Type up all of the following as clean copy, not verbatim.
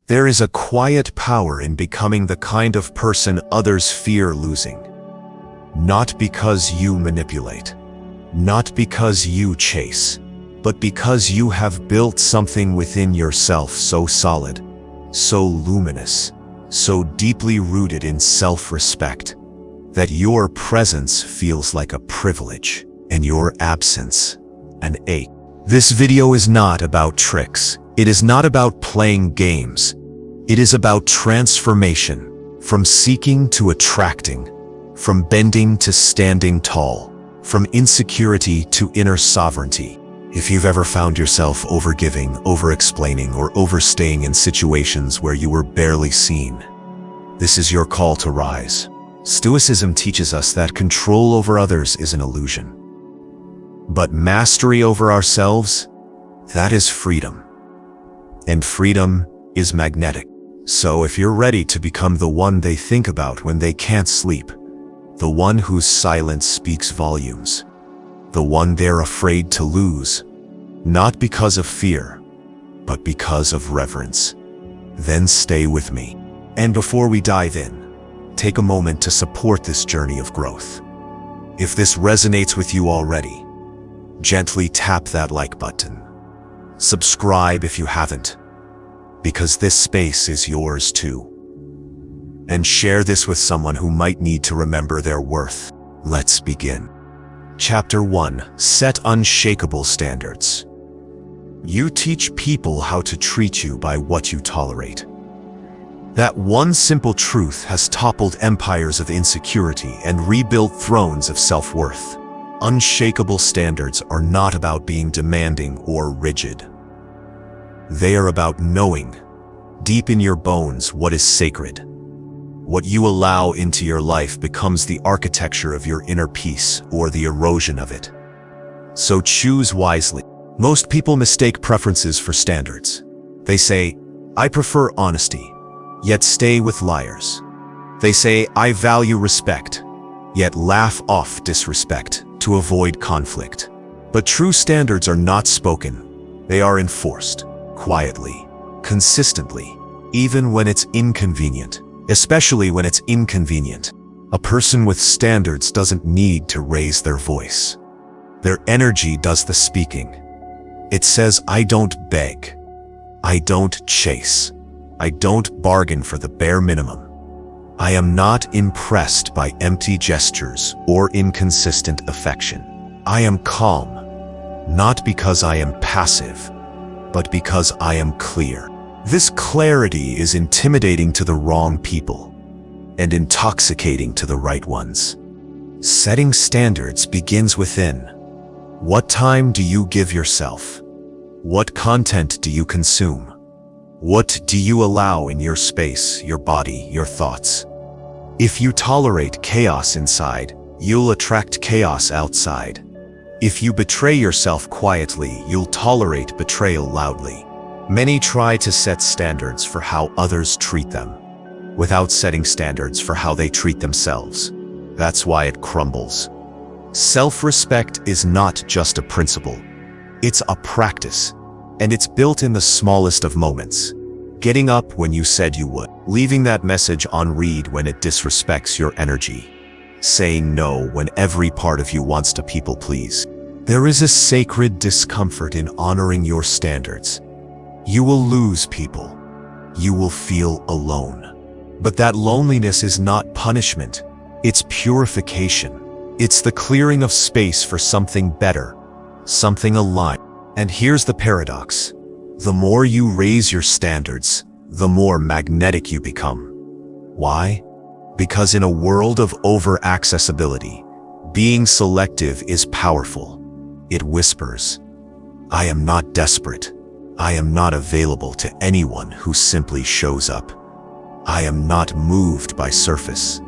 There is a quiet power in becoming the kind of person others fear losing. Not because you manipulate, not because you chase, but because you have built something within yourself so solid, so luminous, so deeply rooted in self-respect, that your presence feels like a privilege and your absence an ache. This video is not about tricks. It is not about playing games. It is about transformation, from seeking to attracting, from bending to standing tall, from insecurity to inner sovereignty. If you've ever found yourself overgiving, over-explaining, or overstaying in situations where you were barely seen, this is your call to rise. Stoicism teaches us that control over others is an illusion. But mastery over ourselves, that is freedom. And freedom is magnetic. So if you're ready to become the one they think about when they can't sleep, the one whose silence speaks volumes, the one they're afraid to lose, not because of fear, but because of reverence, then stay with me. And before we dive in, take a moment to support this journey of growth. If this resonates with you already, gently tap that like button. Subscribe if you haven't, because this space is yours too. And share this with someone who might need to remember their worth. Let's begin. Chapter 1. Set unshakable standards. You teach people how to treat you by what you tolerate. That one simple truth has toppled empires of insecurity and rebuilt thrones of self-worth. Unshakable standards are not about being demanding or rigid. They are about knowing, deep in your bones, what is sacred. What you allow into your life becomes the architecture of your inner peace or the erosion of it. So choose wisely. Most people mistake preferences for standards. They say, I prefer honesty, yet stay with liars. They say, I value respect, yet laugh off disrespect to avoid conflict. But true standards are not spoken. They are enforced, quietly, consistently, even when it's inconvenient. Especially when it's inconvenient. A person with standards doesn't need to raise their voice. Their energy does the speaking. It says, I don't beg. I don't chase. I don't bargain for the bare minimum. I am not impressed by empty gestures or inconsistent affection. I am calm, not because I am passive, but because I am clear. This clarity is intimidating to the wrong people and intoxicating to the right ones. Setting standards begins within. What time do you give yourself? What content do you consume? What do you allow in your space, your body, your thoughts? If you tolerate chaos inside, you'll attract chaos outside. If you betray yourself quietly, you'll tolerate betrayal loudly. Many try to set standards for how others treat them, without setting standards for how they treat themselves. That's why it crumbles. Self-respect is not just a principle. It's a practice, and it's built in the smallest of moments. Getting up when you said you would, leaving that message on read when it disrespects your energy, saying no when every part of you wants to people please. There is a sacred discomfort in honoring your standards. You will lose people. You will feel alone. But that loneliness is not punishment. It's purification. It's the clearing of space for something better, something aligned. And here's the paradox. The more you raise your standards, the more magnetic you become. Why? Because in a world of over-accessibility, being selective is powerful. It whispers, I am not desperate. I am not available to anyone who simply shows up. I am not moved by surface.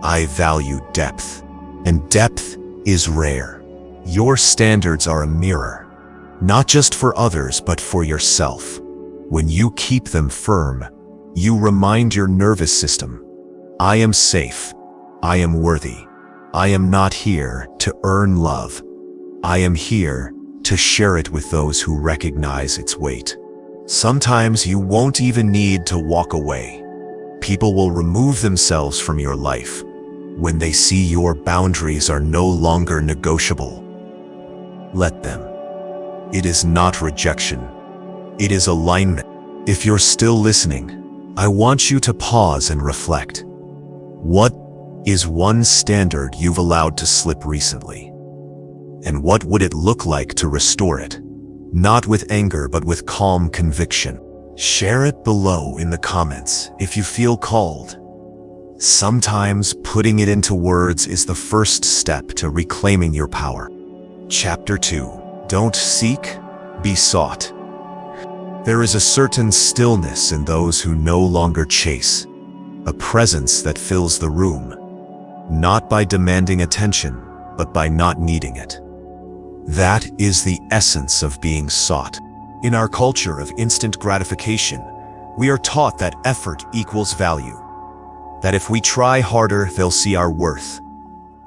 I value depth, and depth is rare. Your standards are a mirror, not just for others, but for yourself. When you keep them firm, you remind your nervous system, I am safe. I am worthy. I am not here to earn love. I am here to share it with those who recognize its weight. Sometimes you won't even need to walk away. People will remove themselves from your life when they see your boundaries are no longer negotiable. Let them. It is not rejection. It is alignment. If you're still listening, I want you to pause and reflect. What is one standard you've allowed to slip recently? And what would it look like to restore it? Not with anger, but with calm conviction. Share it below in the comments if you feel called. Sometimes putting it into words is the first step to reclaiming your power. Chapter 2. Don't seek, be sought. There is a certain stillness in those who no longer chase, a presence that fills the room, not by demanding attention, but by not needing it. That is the essence of being sought. In our culture of instant gratification, we are taught that effort equals value. That if we try harder, they'll see our worth.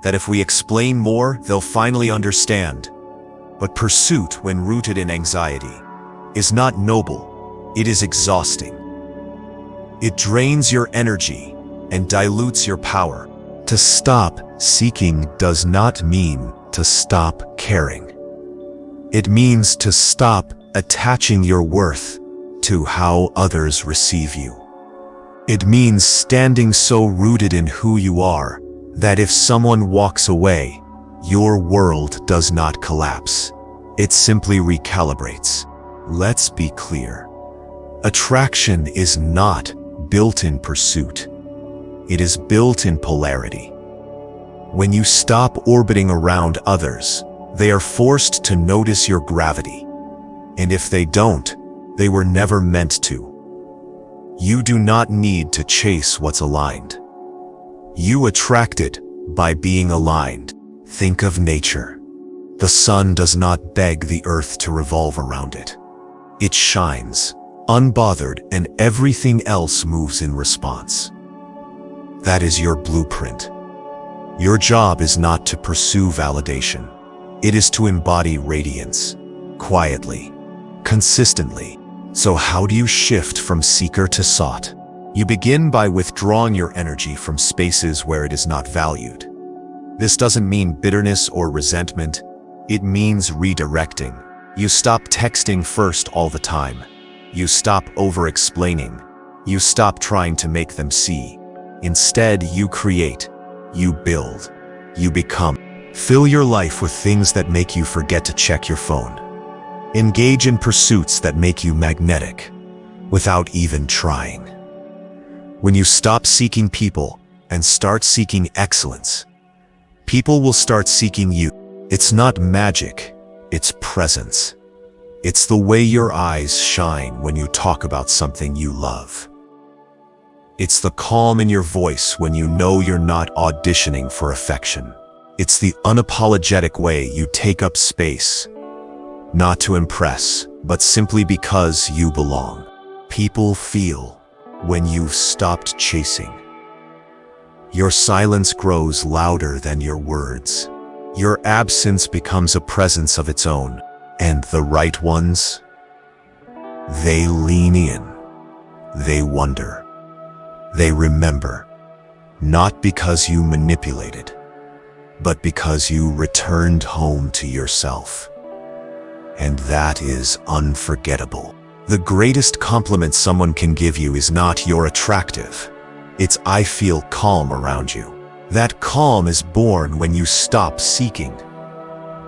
That if we explain more, they'll finally understand. But pursuit, when rooted in anxiety, is not noble. It is exhausting. It drains your energy and dilutes your power. To stop seeking does not mean to stop caring. It means to stop attaching your worth to how others receive you. It means standing so rooted in who you are that if someone walks away, your world does not collapse. It simply recalibrates. Let's be clear. Attraction is not built in pursuit. It is built in polarity. When you stop orbiting around others, they are forced to notice your gravity. And if they don't, they were never meant to. You do not need to chase what's aligned. You attract it by being aligned. Think of nature. The sun does not beg the earth to revolve around it. It shines, unbothered, and everything else moves in response. That is your blueprint. Your job is not to pursue validation. It is to embody radiance, quietly, consistently. So how do you shift from seeker to sought? You begin by withdrawing your energy from spaces where it is not valued. This doesn't mean bitterness or resentment. It means redirecting. You stop texting first all the time. You stop over-explaining. You stop trying to make them see. Instead, you create. You build. You become. Fill your life with things that make you forget to check your phone. Engage in pursuits that make you magnetic, without even trying. When you stop seeking people and start seeking excellence, people will start seeking you. It's not magic, it's presence. It's the way your eyes shine when you talk about something you love. It's the calm in your voice when you know you're not auditioning for affection. It's the unapologetic way you take up space, not to impress, but simply because you belong. People feel when you've stopped chasing. Your silence grows louder than your words. Your absence becomes a presence of its own. And the right ones, they lean in. They wonder. They remember. Not because you manipulated, but because you returned home to yourself. And that is unforgettable. The greatest compliment someone can give you is not "you're attractive." It's "I feel calm around you." That calm is born when you stop seeking.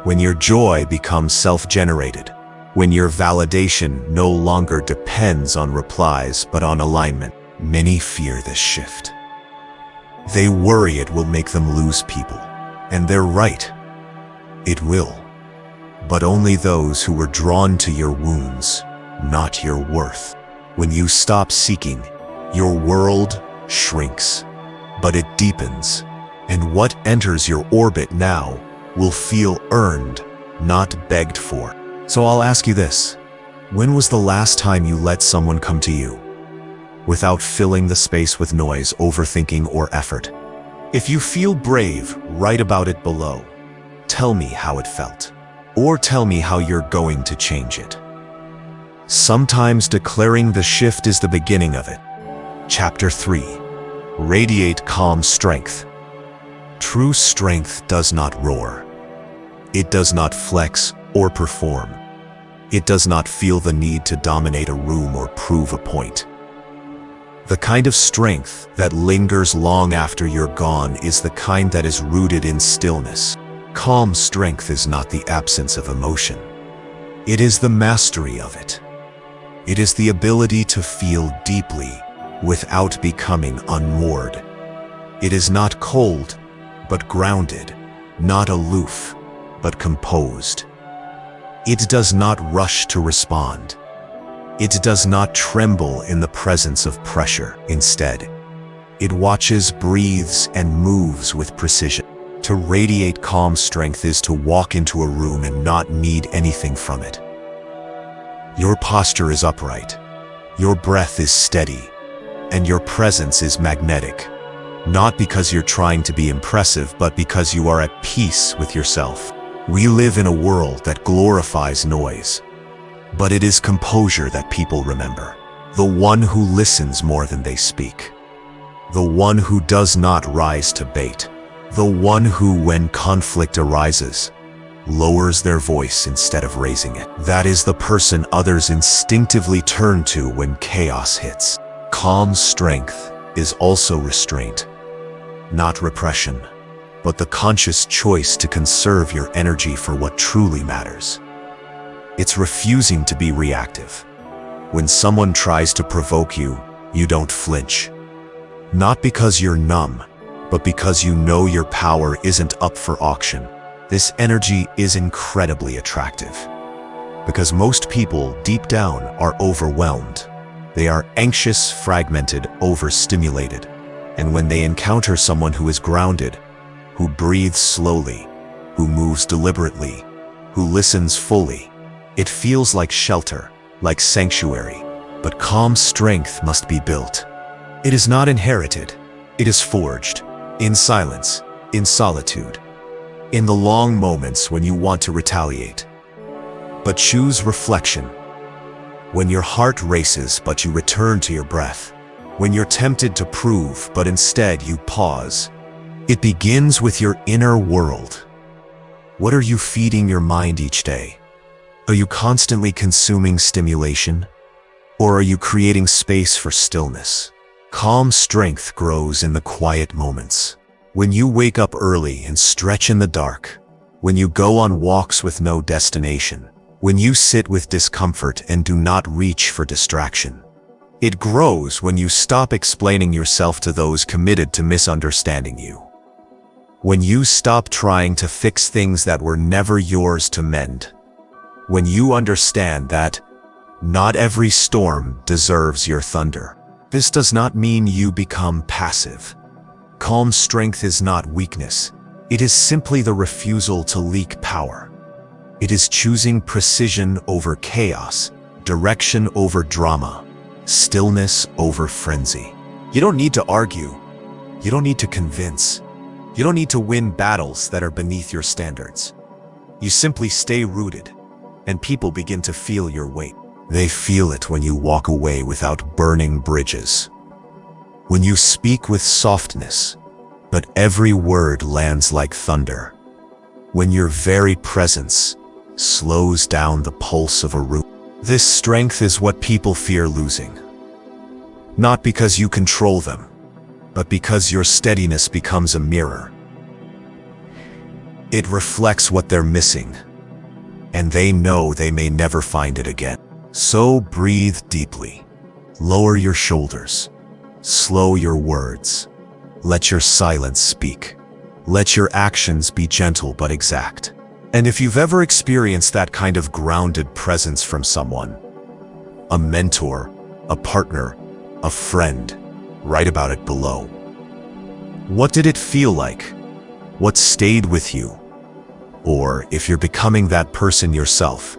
When your joy becomes self-generated. When your validation no longer depends on replies but on alignment. Many fear this shift. They worry it will make them lose people. And they're right. It will. But only those who were drawn to your wounds, not your worth. When you stop seeking, your world shrinks, but it deepens. And what enters your orbit now will feel earned, not begged for. So I'll ask you this. When was the last time you let someone come to you without filling the space with noise, overthinking, or effort? If you feel brave, write about it below. Tell me how it felt. Or tell me how you're going to change it. Sometimes declaring the shift is the beginning of it. Chapter 3. Radiate calm strength. True strength does not roar. It does not flex or perform. It does not feel the need to dominate a room or prove a point. The kind of strength that lingers long after you're gone is the kind that is rooted in stillness. Calm strength is not the absence of emotion. It is the mastery of it. It is the ability to feel deeply without becoming unmoored. It is not cold, but grounded, not aloof, but composed. It does not rush to respond. It does not tremble in the presence of pressure. Instead, it watches, breathes, and moves with precision. To radiate calm strength is to walk into a room and not need anything from it. Your posture is upright, your breath is steady, and your presence is magnetic. Not because you're trying to be impressive, but because you are at peace with yourself. We live in a world that glorifies noise, but it is composure that people remember. The one who listens more than they speak. The one who does not rise to bait. The one who, when conflict arises, lowers their voice instead of raising it. That is the person others instinctively turn to when chaos hits. Calm strength is also restraint, not repression, but the conscious choice to conserve your energy for what truly matters. It's refusing to be reactive. When someone tries to provoke you, you don't flinch. Not because you're numb, but because you know your power isn't up for auction. This energy is incredibly attractive, because most people deep down are overwhelmed. They are anxious, fragmented, overstimulated. And when they encounter someone who is grounded, who breathes slowly, who moves deliberately, who listens fully, it feels like shelter, like sanctuary. But calm strength must be built. It is not inherited. It is forged, in silence, in solitude, in the long moments when you want to retaliate. But choose reflection. When your heart races but you return to your breath. When you're tempted to prove but instead you pause. It begins with your inner world. What are you feeding your mind each day? Are you constantly consuming stimulation? Or are you creating space for stillness? Calm strength grows in the quiet moments. When you wake up early and stretch in the dark, when you go on walks with no destination, when you sit with discomfort and do not reach for distraction. It grows when you stop explaining yourself to those committed to misunderstanding you. When you stop trying to fix things that were never yours to mend. When you understand that not every storm deserves your thunder. This does not mean you become passive. Calm strength is not weakness. It is simply the refusal to leak power. It is choosing precision over chaos, direction over drama, stillness over frenzy. You don't need to argue. You don't need to convince. You don't need to win battles that are beneath your standards. You simply stay rooted, and people begin to feel your weight. They feel it when you walk away without burning bridges. When you speak with softness, but every word lands like thunder. When your very presence slows down the pulse of a room. This strength is what people fear losing. Not because you control them, but because your steadiness becomes a mirror. It reflects what they're missing, and they know they may never find it again. So breathe deeply. Lower your shoulders. Slow your words. Let your silence speak. Let your actions be gentle but exact. And if you've ever experienced that kind of grounded presence from someone, a mentor, a partner, a friend, write about it below. What did it feel like? What stayed with you? Or if you're becoming that person yourself,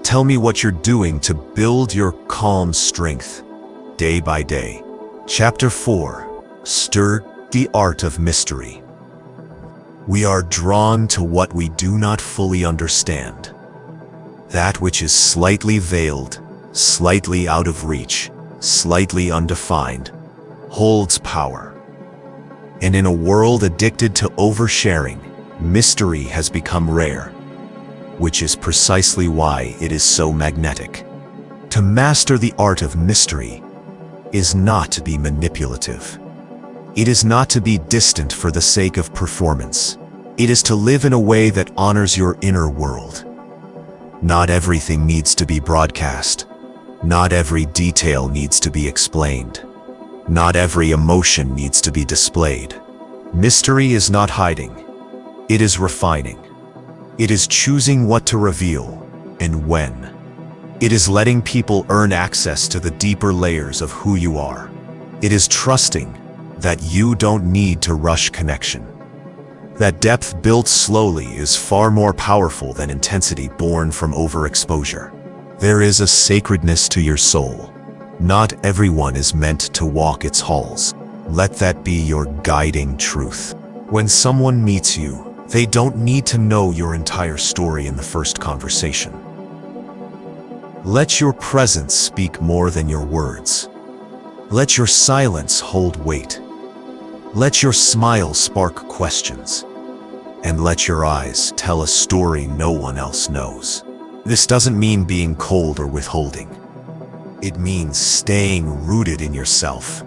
tell me what you're doing to build your calm strength day by day. Chapter 4. Stir the art of mystery. We are drawn to what we do not fully understand. That which is slightly veiled, slightly out of reach, slightly undefined, holds power. And in a world addicted to oversharing, mystery has become rare, which is precisely why it is so magnetic. To master the art of mystery is not to be manipulative. It is not to be distant for the sake of performance. It is to live in a way that honors your inner world. Not everything needs to be broadcast. Not every detail needs to be explained. Not every emotion needs to be displayed. Mystery is not hiding. It is refining. It is choosing what to reveal and when. It is letting people earn access to the deeper layers of who you are. It is trusting that you don't need to rush connection. That depth built slowly is far more powerful than intensity born from overexposure. There is a sacredness to your soul. Not everyone is meant to walk its halls. Let that be your guiding truth. When someone meets you, they don't need to know your entire story in the first conversation. Let your presence speak more than your words. Let your silence hold weight. Let your smile spark questions. And let your eyes tell a story no one else knows. This doesn't mean being cold or withholding. It means staying rooted in yourself.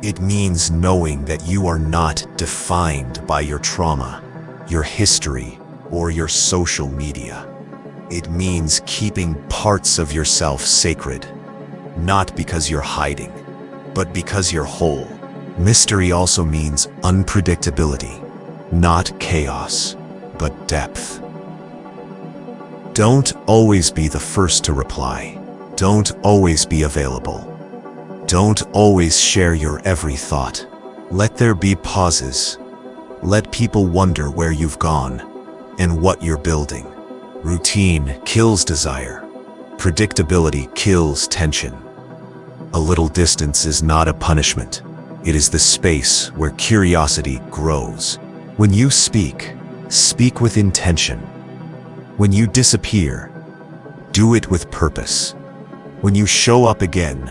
It means knowing that you are not defined by your trauma, your history, or your social media. It means keeping parts of yourself sacred, not because you're hiding, but because you're whole. Mystery also means unpredictability, not chaos, but depth. Don't always be the first to reply. Don't always be available. Don't always share your every thought. Let there be pauses. Let people wonder where you've gone and what you're building. Routine kills desire. Predictability kills tension. A little distance is not a punishment. It is the space where curiosity grows. When you speak, speak with intention. When you disappear, do it with purpose. When you show up again,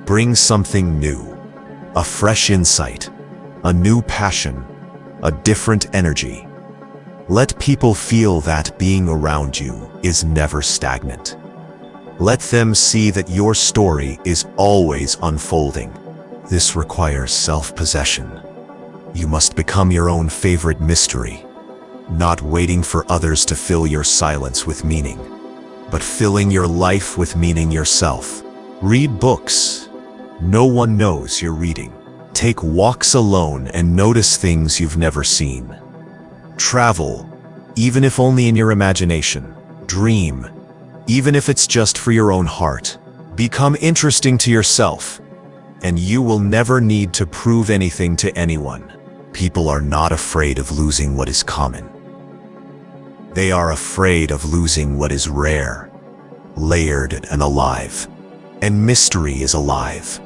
bring something new, a fresh insight, a new passion, a different energy. Let people feel that being around you is never stagnant. Let them see that your story is always unfolding. This requires self-possession. You must become your own favorite mystery, not waiting for others to fill your silence with meaning, but filling your life with meaning yourself. Read books no one knows you're reading. Take walks alone and notice things you've never seen. Travel, even if only in your imagination. Dream, even if it's just for your own heart. Become interesting to yourself, and you will never need to prove anything to anyone. People are not afraid of losing what is common. They are afraid of losing what is rare, layered, and alive. And mystery is alive.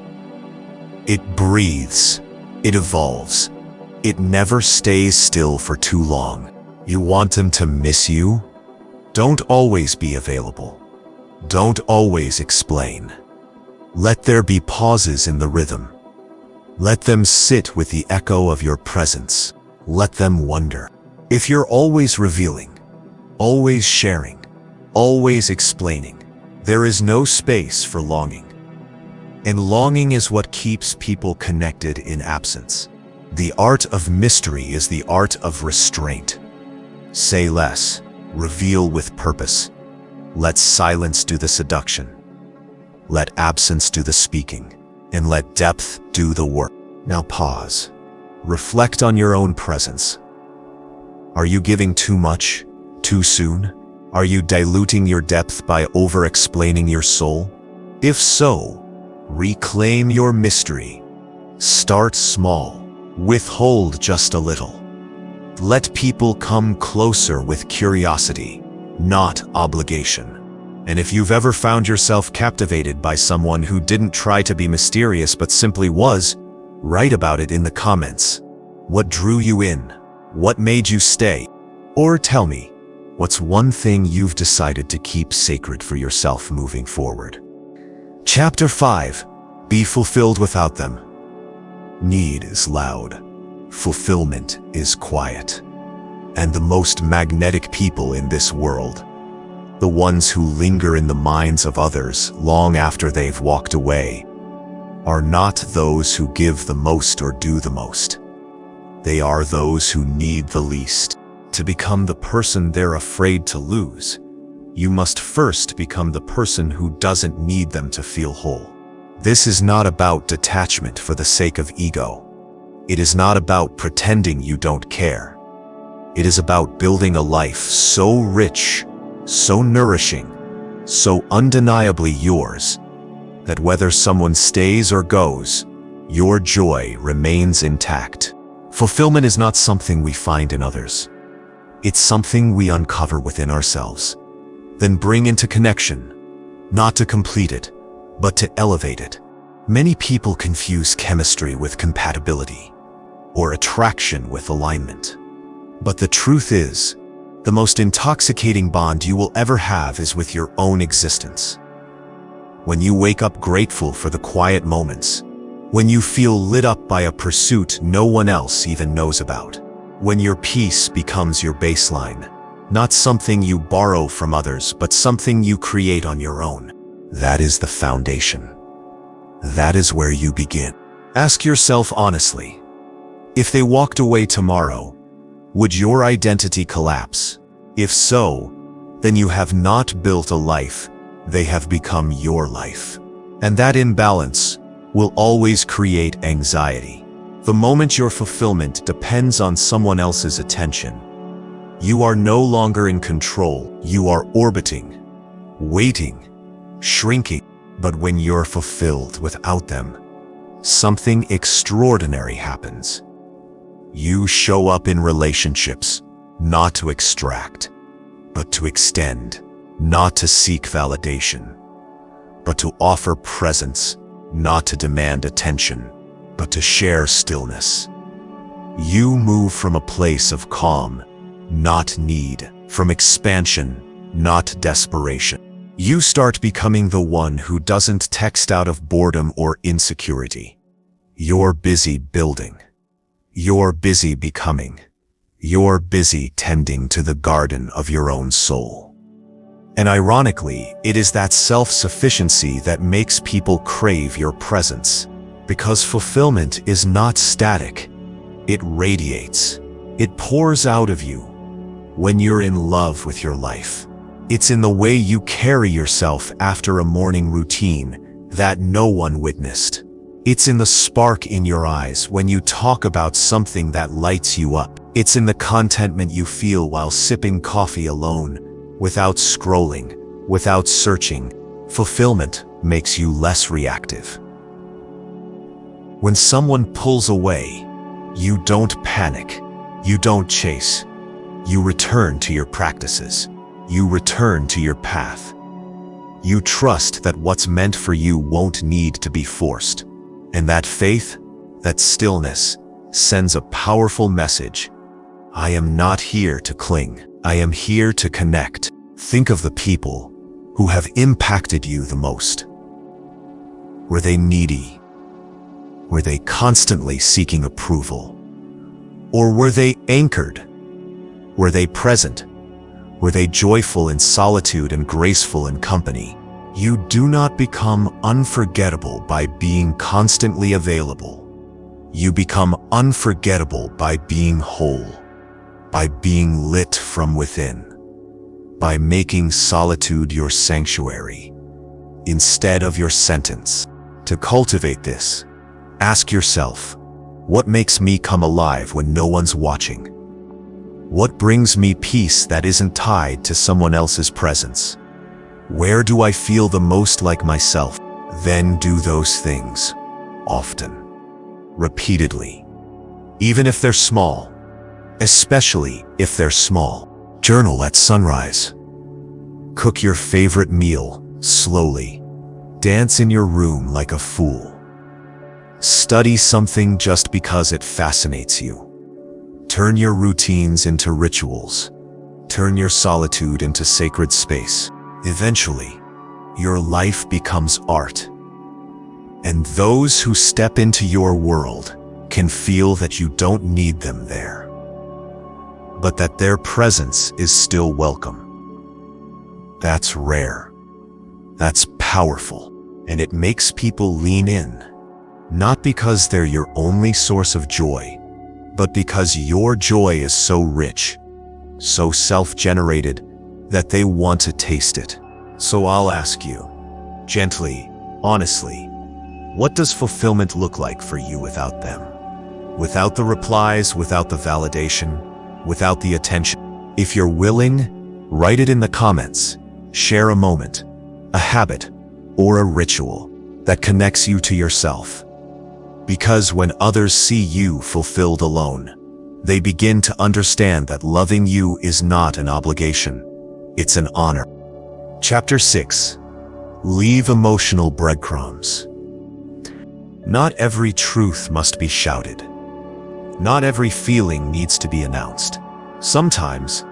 It breathes. It evolves. It never stays still for too long. You want them to miss you? Don't always be available. Don't always explain. Let there be pauses in the rhythm. Let them sit with the echo of your presence. Let them wonder. If you're always revealing, always sharing, always explaining, there is no space for longing. And longing is what keeps people connected in absence. The art of mystery is the art of restraint. Say less, reveal with purpose. Let silence do the seduction. Let absence do the speaking, and let depth do the work. Now pause. Reflect on your own presence. Are you giving too much, too soon? Are you diluting your depth by over-explaining your soul? If so, reclaim your mystery. Start small. Withhold just a little. Let people come closer with curiosity, not obligation. And if you've ever found yourself captivated by someone who didn't try to be mysterious but simply was, write about it in the comments. What drew you in? What made you stay? Or tell me, what's one thing you've decided to keep sacred for yourself moving forward? Chapter 5. Be fulfilled without them. Need is loud. Fulfillment is quiet. And the most magnetic people in this world, the ones who linger in the minds of others long after they've walked away, are not those who give the most or do the most. They are those who need the least. To become the person they're afraid to lose, you must first become the person who doesn't need them to feel whole. This is not about detachment for the sake of ego. It is not about pretending you don't care. It is about building a life so rich, so nourishing, so undeniably yours, that whether someone stays or goes, your joy remains intact. Fulfillment is not something we find in others. It's something we uncover within ourselves, then bring into connection, not to complete it, but to elevate it. Many people confuse chemistry with compatibility, or attraction with alignment. But the truth is, the most intoxicating bond you will ever have is with your own existence. When you wake up grateful for the quiet moments, when you feel lit up by a pursuit no one else even knows about, when your peace becomes your baseline, not something you borrow from others, but something you create on your own. That is the foundation. That is where you begin. Ask yourself honestly, if they walked away tomorrow, would your identity collapse? If so, then you have not built a life, they have become your life. And that imbalance will always create anxiety. The moment your fulfillment depends on someone else's attention, you are no longer in control. You are orbiting, waiting, shrinking. But when you're fulfilled without them, something extraordinary happens. You show up in relationships, not to extract, but to extend, not to seek validation, but to offer presence, not to demand attention, but to share stillness. You move from a place of calm, not need, from expansion, not desperation. You start becoming the one who doesn't text out of boredom or insecurity. You're busy building. You're busy becoming. You're busy tending to the garden of your own soul. And ironically, it is that self-sufficiency that makes people crave your presence. Because fulfillment is not static. It radiates. It pours out of you when you're in love with your life. It's in the way you carry yourself after a morning routine that no one witnessed. It's in the spark in your eyes when you talk about something that lights you up. It's in the contentment you feel while sipping coffee alone, without scrolling, without searching. Fulfillment makes you less reactive. When someone pulls away, you don't panic. You don't chase. You return to your practices. You return to your path. You trust that what's meant for you won't need to be forced. And that faith, that stillness, sends a powerful message. I am not here to cling. I am here to connect. Think of the people who have impacted you the most. Were they needy? Were they constantly seeking approval? Or were they anchored? Were they present? Were they joyful in solitude and graceful in company? You do not become unforgettable by being constantly available. You become unforgettable by being whole, by being lit from within, by making solitude your sanctuary instead of your sentence. To cultivate this, ask yourself, what makes me come alive when no one's watching? What brings me peace that isn't tied to someone else's presence? Where do I feel the most like myself? Then do those things, often, repeatedly, even if they're small, especially if they're small. Journal at sunrise. Cook your favorite meal slowly. Dance in your room like a fool. Study something just because it fascinates you. Turn your routines into rituals. Turn your solitude into sacred space. Eventually, your life becomes art, And those who step into your world can feel that you don't need them there, but that their presence is still welcome. That's rare. That's powerful. And it makes people lean in, not because they're your only source of joy, but because your joy is so rich, so self-generated, that they want to taste it. So I'll ask you, gently, honestly, what does fulfillment look like for you without them? Without the replies, without the validation, without the attention? If you're willing, write it in the comments. Share a moment, a habit, or a ritual that connects you to yourself. Because when others see you fulfilled alone, they begin to understand that loving you is not an obligation, it's an honor. Chapter 6. Leave emotional breadcrumbs. Not every truth must be shouted. Not every feeling needs to be announced. Sometimes,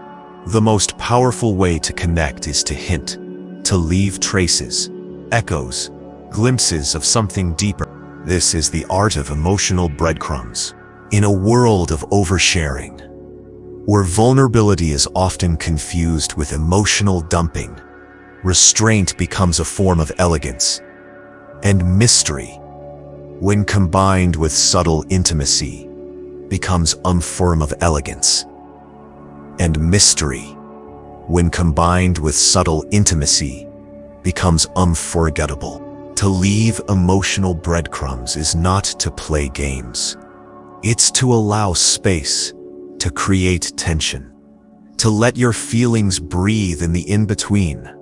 the most powerful way to connect is to hint, to leave traces, echoes, glimpses of something deeper. This is the art of emotional breadcrumbs. In a world of oversharing, where vulnerability is often confused with emotional dumping, restraint becomes a form of elegance, and mystery, when combined with subtle intimacy, becomes a form of elegance. And mystery, when combined with subtle intimacy, becomes unforgettable. To leave emotional breadcrumbs is not to play games. It's to allow space, to create tension, to let your feelings breathe in the in-between.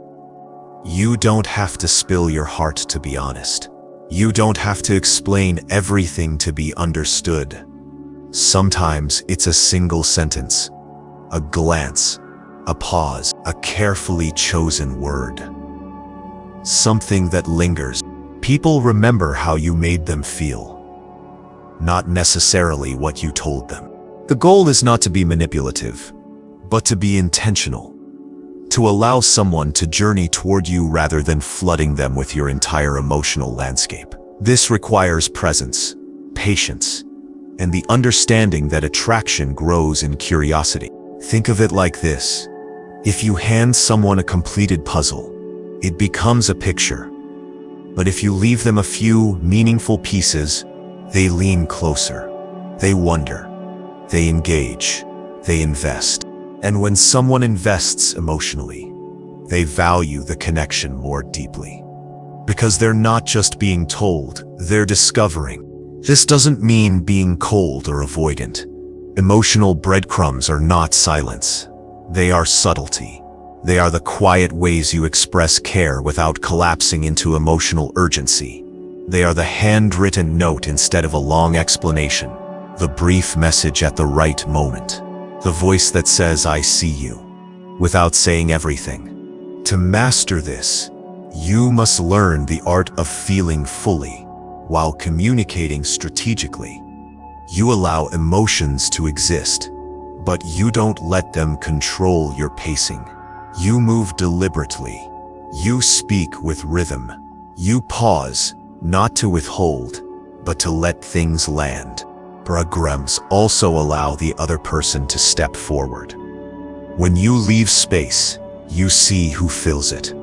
You don't have to spill your heart to be honest. You don't have to explain everything to be understood. Sometimes it's a single sentence, a glance, a pause, a carefully chosen word. Something that lingers. People remember how you made them feel, not necessarily what you told them. The goal is not to be manipulative, but to be intentional, to allow someone to journey toward you rather than flooding them with your entire emotional landscape. This requires presence, patience, and the understanding that attraction grows in curiosity. Think of it like this. If you hand someone a completed puzzle, it becomes a picture. But if you leave them a few meaningful pieces, they lean closer, they wonder, they engage, they invest. And when someone invests emotionally, they value the connection more deeply. Because they're not just being told, they're discovering. This doesn't mean being cold or avoidant. Emotional breadcrumbs are not silence. They are subtlety. They are the quiet ways you express care without collapsing into emotional urgency. They are the handwritten note instead of a long explanation, the brief message at the right moment, the voice that says, "I see you," without saying everything. To master this, you must learn the art of feeling fully while communicating strategically. You allow emotions to exist, but you don't let them control your pacing. You move deliberately. You speak with rhythm. You pause, not to withhold, but to let things land. Breadcrumbs also allow the other person to step forward. When you leave space, you see who fills it.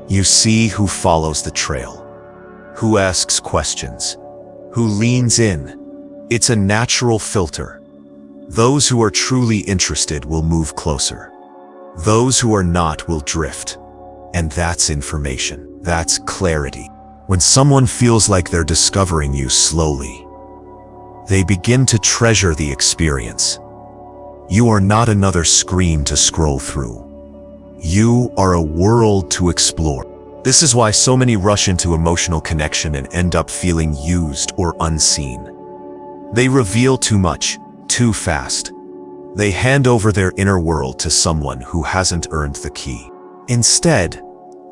You see who follows the trail, who asks questions, who leans in. It's a natural filter. Those who are truly interested will move closer. Those who are not will drift. And that's information. That's clarity. When someone feels like they're discovering you slowly, they begin to treasure the experience. You are not another screen to scroll through. You are a world to explore. This is why so many rush into emotional connection and end up feeling used or unseen. They reveal too much, too fast. They hand over their inner world to someone who hasn't earned the key. Instead,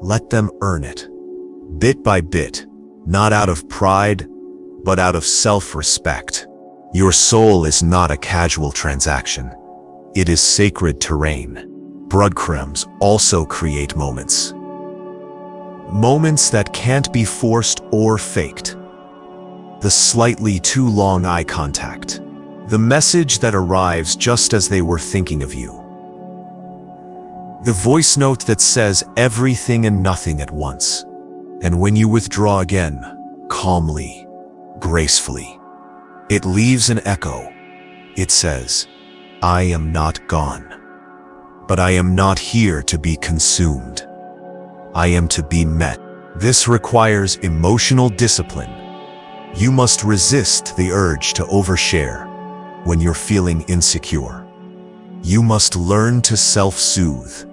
let them earn it, bit by bit, not out of pride, but out of self-respect. Your soul is not a casual transaction. It is sacred terrain. Breadcrumbs also create moments. Moments that can't be forced or faked. the slightly too long eye contact, the message that arrives just as they were thinking of you. The voice note that says everything and nothing at once. And when you withdraw again, calmly, gracefully, it leaves an echo. It says, I am not gone, but I am not here to be consumed. I am to be met. This requires emotional discipline. You must resist the urge to overshare when you're feeling insecure. You must learn to self-soothe.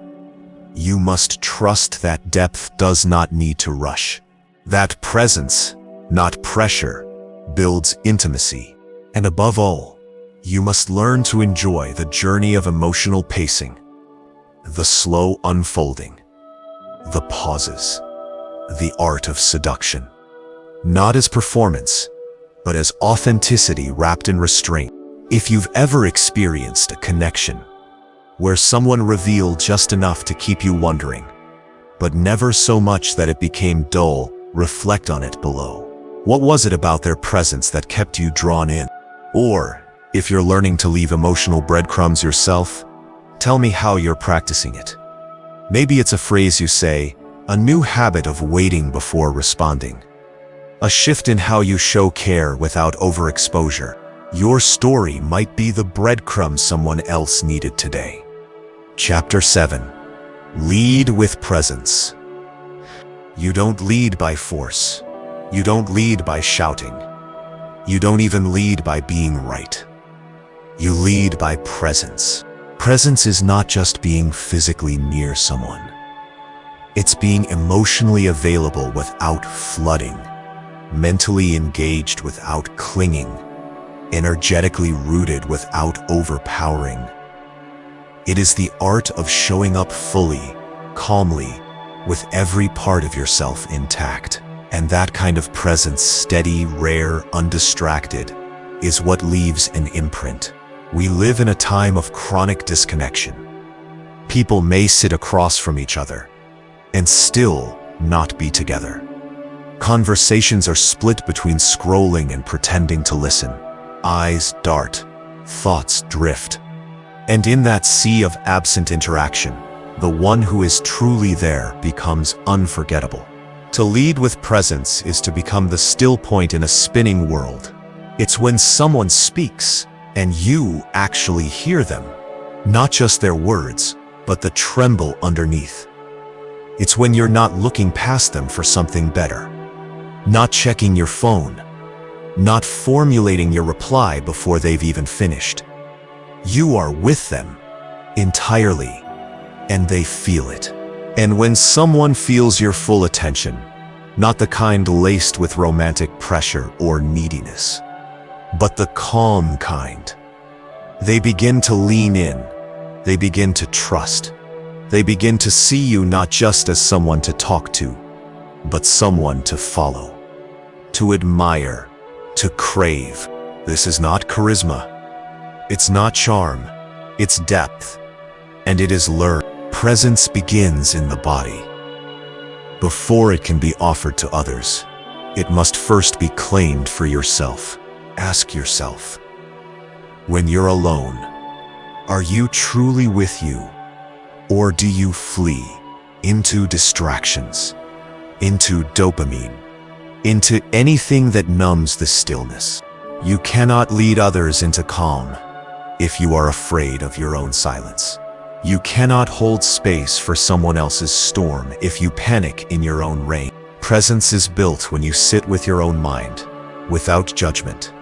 You must trust that depth does not need to rush. That presence, not pressure, builds intimacy. And above all, you must learn to enjoy the journey of emotional pacing, the slow unfolding, the pauses, the art of seduction. Not as performance, but as authenticity wrapped in restraint. If you've ever experienced a connection where someone revealed just enough to keep you wondering, but never so much that it became dull, reflect on it below. What was it about their presence that kept you drawn in? Or, if you're learning to leave emotional breadcrumbs yourself, tell me how you're practicing it. Maybe it's a phrase you say, a new habit of waiting before responding, a shift in how you show care without overexposure. Your story might be the breadcrumbs someone else needed today. Chapter 7. Lead with presence. You don't lead by force. You don't lead by shouting. You don't even lead by being right. You lead by presence. Presence is not just being physically near someone. It's being emotionally available without flooding, mentally engaged without clinging, energetically rooted without overpowering. It is the art of showing up fully, calmly, with every part of yourself intact. And that kind of presence, steady, rare, undistracted, is what leaves an imprint. We live in a time of chronic disconnection. People may sit across from each other and still not be together. Conversations are split between scrolling and pretending to listen. Eyes dart, thoughts drift. And in that sea of absent interaction, the one who is truly there becomes unforgettable. To lead with presence is to become the still point in a spinning world. It's when someone speaks and you actually hear them, not just their words, but the tremble underneath. It's when you're not looking past them for something better, not checking your phone, not formulating your reply before they've even finished. You are with them entirely, and they feel it. And when someone feels your full attention, not the kind laced with romantic pressure or neediness, but the calm kind, they begin to lean in, they begin to trust, they begin to see you not just as someone to talk to, but someone to follow, to admire, to crave. This is not charisma. It's not charm. It's depth. And it is learned. Presence begins in the body. Before it can be offered to others, it must first be claimed for yourself. Ask yourself, when you're alone, are you truly with you? Or do you flee into distractions, into dopamine, into anything that numbs the stillness? You cannot lead others into calm if you are afraid of your own silence. You cannot hold space for someone else's storm if you panic in your own rain. Presence is built when you sit with your own mind, without judgment.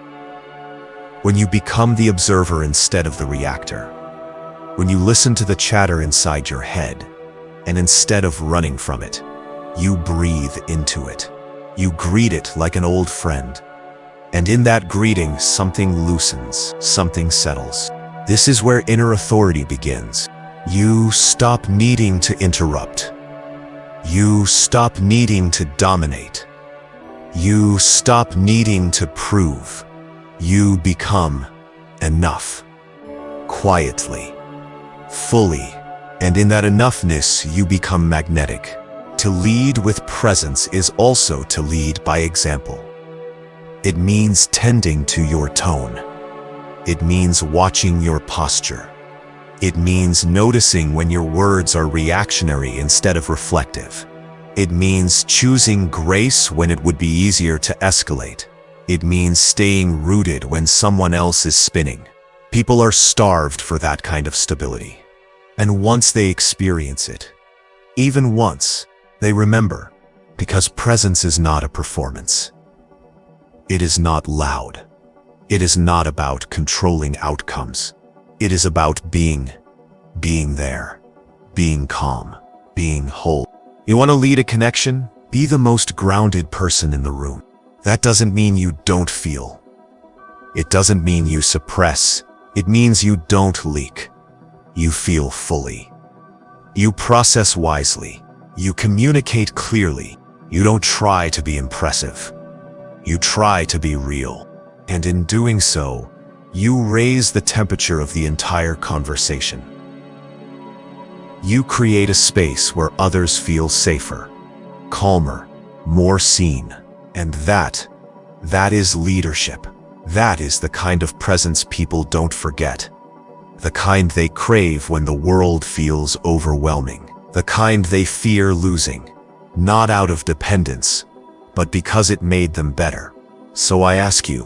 When you become the observer instead of the reactor. When you listen to the chatter inside your head, and instead of running from it, you breathe into it. You greet it like an old friend. And in that greeting, something loosens, something settles. This is where inner authority begins. You stop needing to interrupt. You stop needing to dominate. You stop needing to prove. You become enough. Quietly, fully, and in that enoughness, you become magnetic. To lead with presence is also to lead by example. It means tending to your tone. It means watching your posture. It means noticing when your words are reactionary instead of reflective. It means choosing grace when it would be easier to escalate. It means staying rooted when someone else is spinning. People are starved for that kind of stability. And once they experience it, even once, they remember, because presence is not a performance. It is not loud. It is not about controlling outcomes. It is about being there, being calm, being whole. You want to lead a connection? Be the most grounded person in the room. That doesn't mean you don't feel. It doesn't mean you suppress. It means you don't leak. You feel fully. You process wisely. You communicate clearly. You don't try to be impressive. You try to be real. And in doing so, you raise the temperature of the entire conversation. You create a space where others feel safer, calmer, more seen. And that is leadership. That is the kind of presence people don't forget. The kind they crave when the world feels overwhelming. The kind they fear losing, not out of dependence, but because it made them better. So I ask you,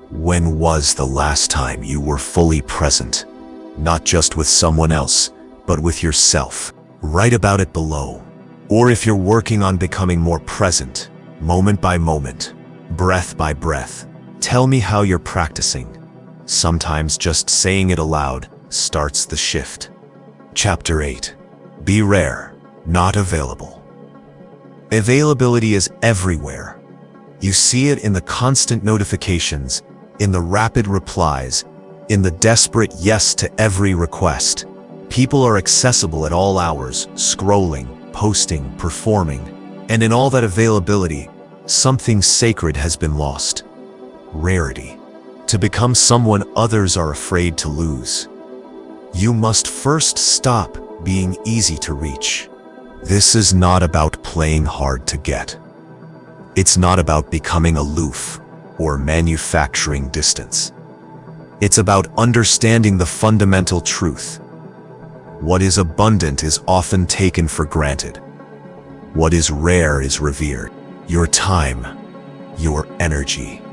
when was the last time you were fully present? Not just with someone else, but with yourself. Write about it below. Or if you're working on becoming more present, moment by moment, breath by breath, tell me how you're practicing. Sometimes just saying it aloud starts the shift. Chapter 8. Be rare, not available. Availability is everywhere. You see it in the constant notifications, in the rapid replies, in the desperate yes to every request. People are accessible at all hours, scrolling, posting, performing, and in all that availability, something sacred has been lost. Rarity. To become someone others are afraid to lose, you must first stop being easy to reach. This is not about playing hard to get. It's not about becoming aloof or manufacturing distance. It's about understanding the fundamental truth. What is abundant is often taken for granted. What is rare is revered. Your time, your energy,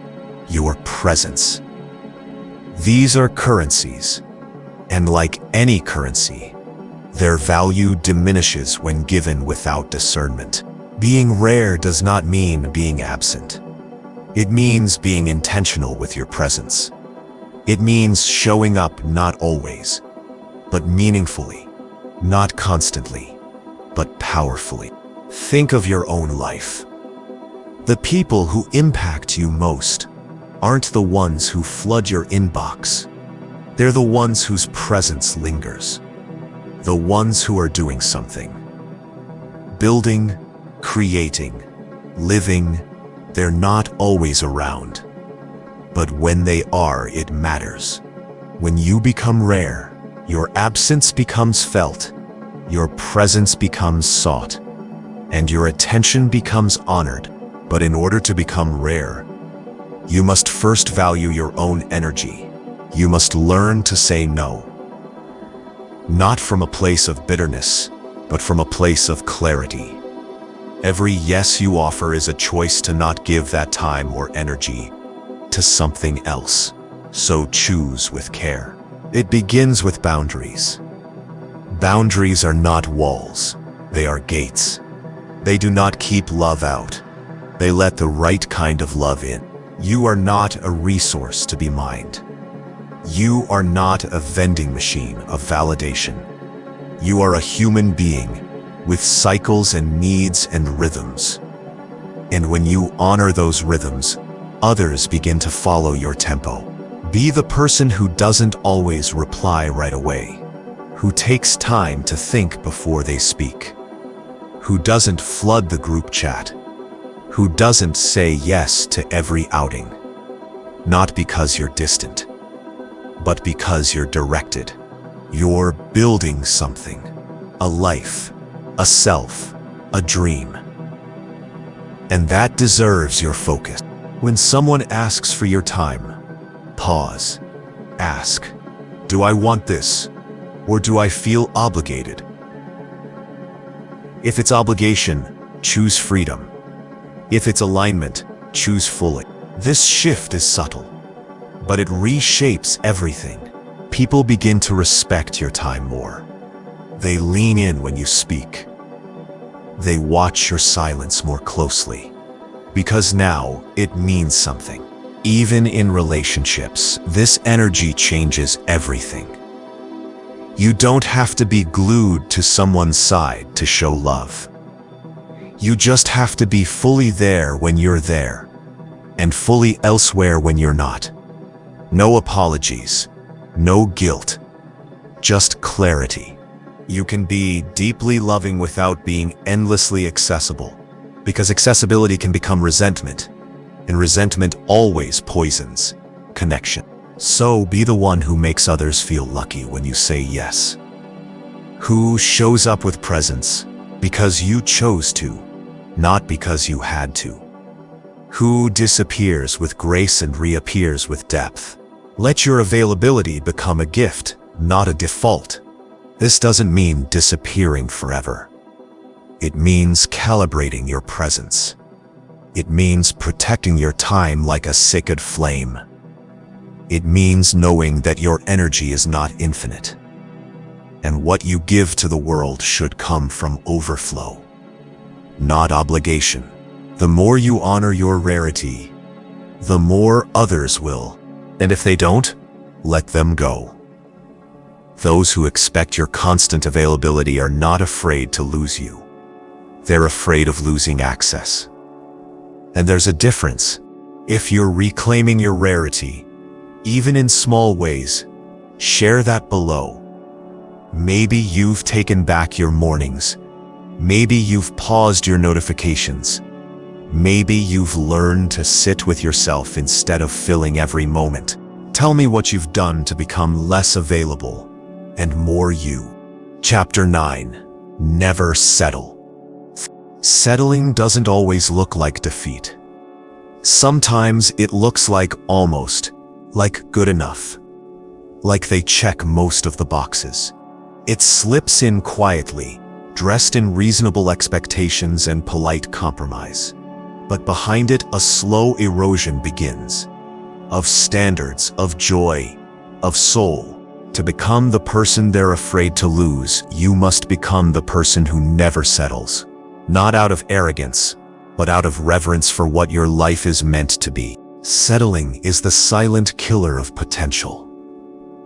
your presence. These are currencies, and like any currency, their value diminishes when given without discernment. Being rare does not mean being absent. It means being intentional with your presence. It means showing up not always, but meaningfully, not constantly, but powerfully. Think of your own life. The people who impact you most aren't the ones who flood your inbox. They're the ones whose presence lingers. The ones who are doing something. Building, creating, living. They're not always around. But when they are, it matters. When you become rare, your absence becomes felt, your presence becomes sought, and your attention becomes honored. But in order to become rare, you must first value your own energy. You must learn to say no. Not from a place of bitterness, but from a place of clarity. Every yes you offer is a choice to not give that time or energy to something else. So choose with care. It begins with boundaries. Boundaries are not walls, they are gates. They do not keep love out. They let the right kind of love in. You are not a resource to be mined. You are not a vending machine of validation. You are a human being with cycles and needs and rhythms. And when you honor those rhythms, others begin to follow your tempo. Be the person who doesn't always reply right away, who takes time to think before they speak, who doesn't flood the group chat, who doesn't say yes to every outing, not because you're distant, but because you're directed. You're building something, a life, a self, a dream. And that deserves your focus. When someone asks for your time, pause. Ask, do I want this? Or do I feel obligated? If it's obligation, choose freedom. If it's alignment, choose fully. This shift is subtle, but it reshapes everything. People begin to respect your time more. They lean in when you speak. They watch your silence more closely, because now it means something. Even in relationships, this energy changes everything. You don't have to be glued to someone's side to show love. You just have to be fully there when you're there, and fully elsewhere when you're not. No apologies, no guilt, just clarity. You can be deeply loving without being endlessly accessible, because accessibility can become resentment, and resentment always poisons connection. So be the one who makes others feel lucky when you say yes. Who shows up with presence because you chose to, not because you had to. Who disappears with grace and reappears with depth. Let your availability become a gift, not a default. This doesn't mean disappearing forever. It means calibrating your presence. It means protecting your time like a sacred flame. It means knowing that your energy is not infinite, and what you give to the world should come from overflow, not obligation. The more you honor your rarity, the more others will. And if they don't, let them go. Those who expect your constant availability are not afraid to lose you. They're afraid of losing access. And there's a difference. If you're reclaiming your rarity, even in small ways, share that below. Maybe you've taken back your mornings. Maybe you've paused your notifications. Maybe you've learned to sit with yourself instead of filling every moment. Tell me what you've done to become less available and more you. Chapter 9. Never settle. Settling doesn't always look like defeat. Sometimes it looks like almost, like good enough. Like they check most of the boxes. It slips in quietly, dressed in reasonable expectations and polite compromise. But behind it, a slow erosion begins. Of standards, of joy, of soul. To become the person they're afraid to lose, you must become the person who never settles. Not out of arrogance, but out of reverence for what your life is meant to be. Settling is the silent killer of potential.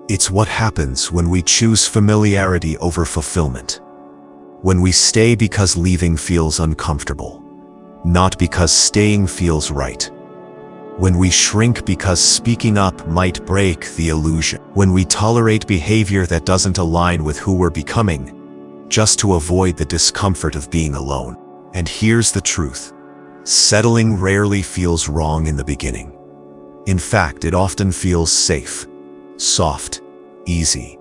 It's what happens when we choose familiarity over fulfillment. When we stay because leaving feels uncomfortable, not because staying feels right. When we shrink because speaking up might break the illusion. When we tolerate behavior that doesn't align with who we're becoming, just to avoid the discomfort of being alone. And here's the truth. Settling rarely feels wrong in the beginning. In fact, it often feels safe, soft, easy.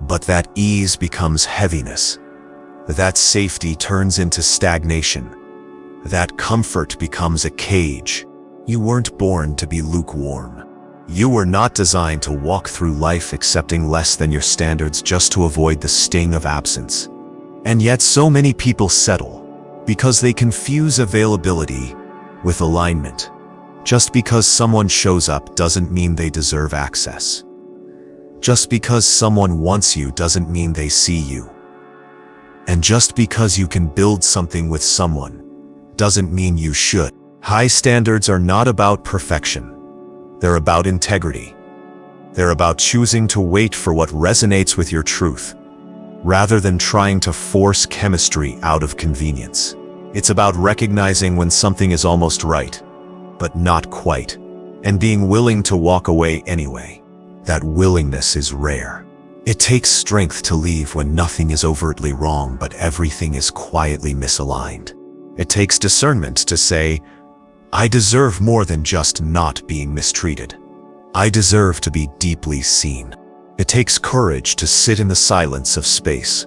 But that ease becomes heaviness. That safety turns into stagnation. That comfort becomes a cage. You weren't born to be lukewarm. You were not designed to walk through life accepting less than your standards just to avoid the sting of absence. And yet so many people settle because they confuse availability with alignment. Just because someone shows up doesn't mean they deserve access. Just because someone wants you doesn't mean they see you. And just because you can build something with someone doesn't mean you should. High standards are not about perfection. They're about integrity. They're about choosing to wait for what resonates with your truth, rather than trying to force chemistry out of convenience. It's about recognizing when something is almost right, but not quite, and being willing to walk away anyway. That willingness is rare. It takes strength to leave when nothing is overtly wrong, but everything is quietly misaligned. It takes discernment to say, I deserve more than just not being mistreated. I deserve to be deeply seen. It takes courage to sit in the silence of space,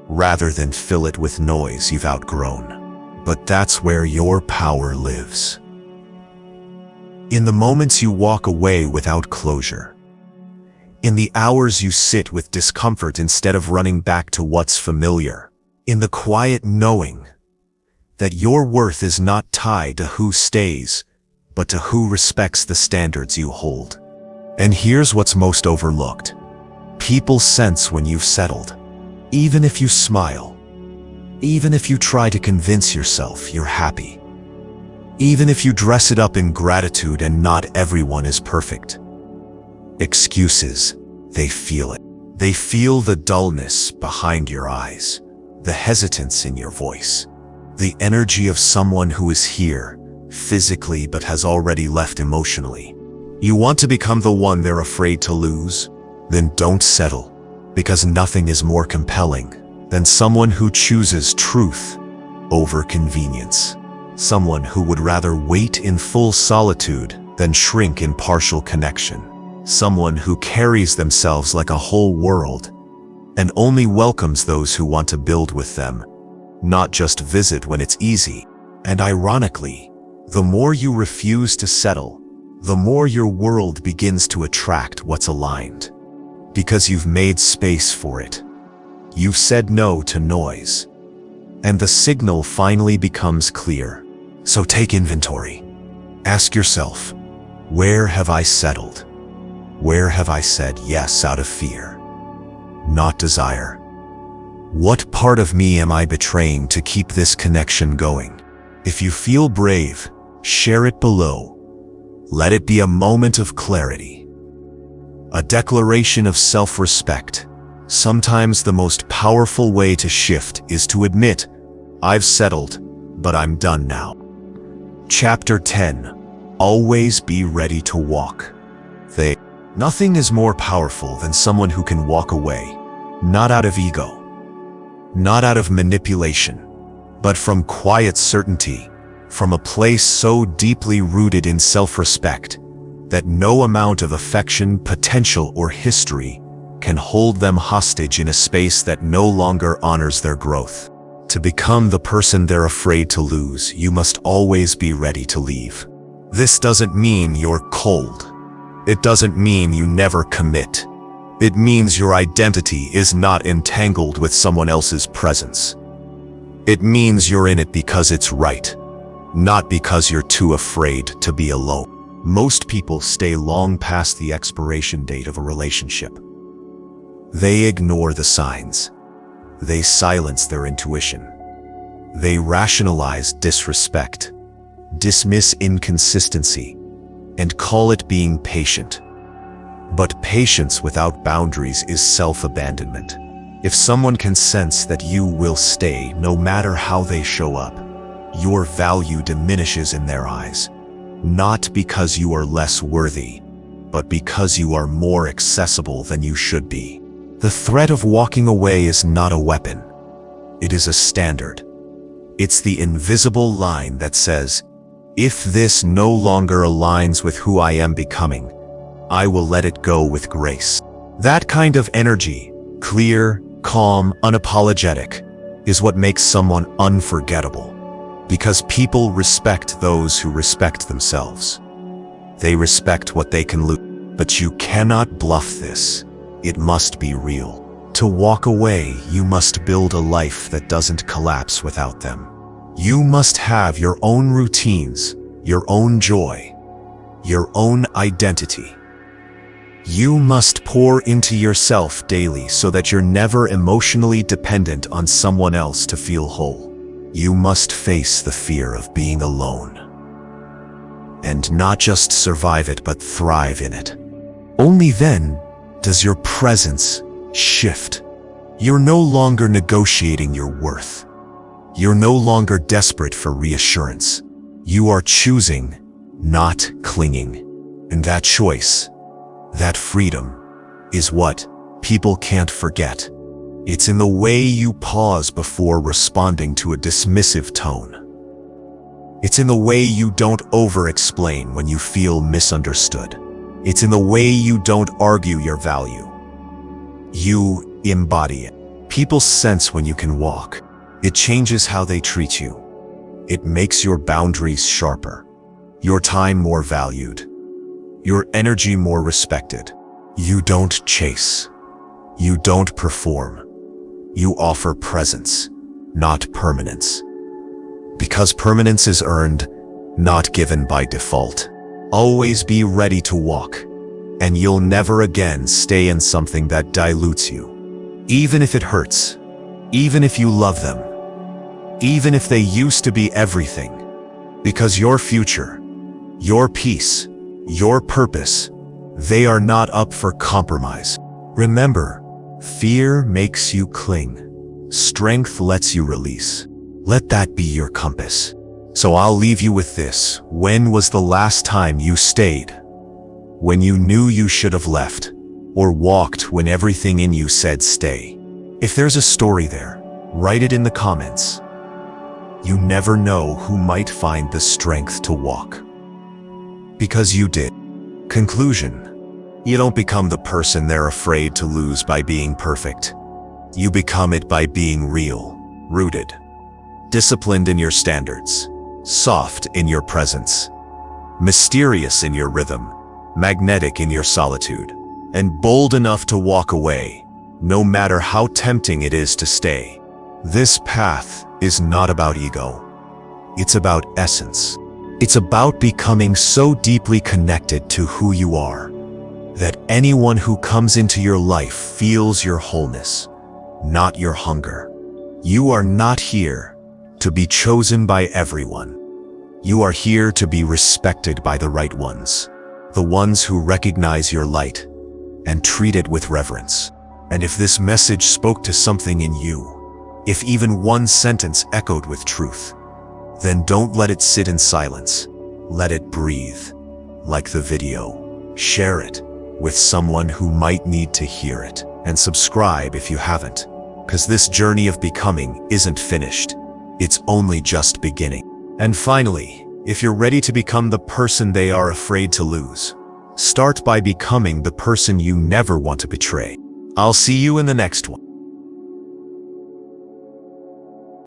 rather than fill it with noise you've outgrown. But that's where your power lives. In the moments you walk away without closure. In the hours you sit with discomfort instead of running back to what's familiar. In the quiet knowing that your worth is not tied to who stays, but to who respects the standards you hold. And here's what's most overlooked. People sense when you've settled. Even if you smile. Even if you try to convince yourself you're happy. Even if you dress it up in gratitude and not everyone is perfect. Excuses, they feel it. They feel the dullness behind your eyes, the hesitance in your voice, the energy of someone who is here, physically but has already left emotionally. You want to become the one they're afraid to lose? Then don't settle, because nothing is more compelling than someone who chooses truth over convenience. Someone who would rather wait in full solitude than shrink in partial connection. Someone who carries themselves like a whole world and only welcomes those who want to build with them, not just visit when it's easy. And ironically, the more you refuse to settle, the more your world begins to attract what's aligned. Because you've made space for it. You've said no to noise. And the signal finally becomes clear. So take inventory. Ask yourself, where have I settled? Where have I said yes out of fear, not desire? What part of me am I betraying to keep this connection going? If you feel brave, share it below. Let it be a moment of clarity. A declaration of self-respect. Sometimes the most powerful way to shift is to admit, I've settled, but I'm done now. Chapter 10. Always be ready to walk. Nothing is more powerful than someone who can walk away, not out of ego, not out of manipulation, but from quiet certainty, from a place so deeply rooted in self-respect that no amount of affection, potential, or history can hold them hostage in a space that no longer honors their growth. To become the person they're afraid to lose, you must always be ready to leave. This doesn't mean you're cold. It doesn't mean you never commit. It means your identity is not entangled with someone else's presence. It means you're in it because it's right, not because you're too afraid to be alone. Most people stay long past the expiration date of a relationship. They ignore the signs. They silence their intuition. They rationalize disrespect, dismiss inconsistency, and call it being patient. But patience without boundaries is self-abandonment. If someone can sense that you will stay no matter how they show up, your value diminishes in their eyes, not because you are less worthy, but because you are more accessible than you should be. The threat of walking away is not a weapon. It is a standard. It's the invisible line that says, if this no longer aligns with who I am becoming, I will let it go with grace. That kind of energy, clear, calm, unapologetic, is what makes someone unforgettable. Because people respect those who respect themselves. They respect what they can lose. But you cannot bluff this. It must be real. To walk away, you must build a life that doesn't collapse without them. You must have your own routines, your own joy, your own identity. You must pour into yourself daily so that you're never emotionally dependent on someone else to feel whole. You must face the fear of being alone. And not just survive it, but thrive in it. Only then does your presence shift. You're no longer negotiating your worth. You're no longer desperate for reassurance. You are choosing, not clinging. And that choice, that freedom, is what people can't forget. It's in the way you pause before responding to a dismissive tone. It's in the way you don't over-explain when you feel misunderstood. It's in the way you don't argue your value. You embody it. People sense when you can walk. It changes how they treat you. It makes your boundaries sharper. your time more valued, your energy more respected. You don't chase. You don't perform. You offer presence, not permanence. Because permanence is earned, not given by default. Always be ready to walk, and you'll never again stay in something that dilutes you. Even if it hurts, even if you love them, even if they used to be everything. Because your future, your peace, your purpose, they are not up for compromise. Remember, fear makes you cling. Strength lets you release. Let that be your compass. So I'll leave you with this. When was the last time you stayed? When you knew you should have left, or walked when everything in you said stay? If there's a story there, write it in the comments. You never know who might find the strength to walk. Because you did. Conclusion. You don't become the person they're afraid to lose by being perfect. You become it by being real, rooted, disciplined in your standards, soft in your presence, mysterious in your rhythm, magnetic in your solitude, and bold enough to walk away, no matter how tempting it is to stay. This path is not about ego. It's about essence. It's about becoming so deeply connected to who you are that anyone who comes into your life feels your wholeness, not your hunger. You are not here to be chosen by everyone. You are here to be respected by the right ones, the ones who recognize your light and treat it with reverence. And if this message spoke to something in you, if even one sentence echoed with truth, then don't let it sit in silence. Let it breathe. Like the video, share it with someone who might need to hear it. And subscribe if you haven't, because this journey of becoming isn't finished. It's only just beginning. And finally, if you're ready to become the person they are afraid to lose, start by becoming the person you never want to betray. I'll see you in the next one.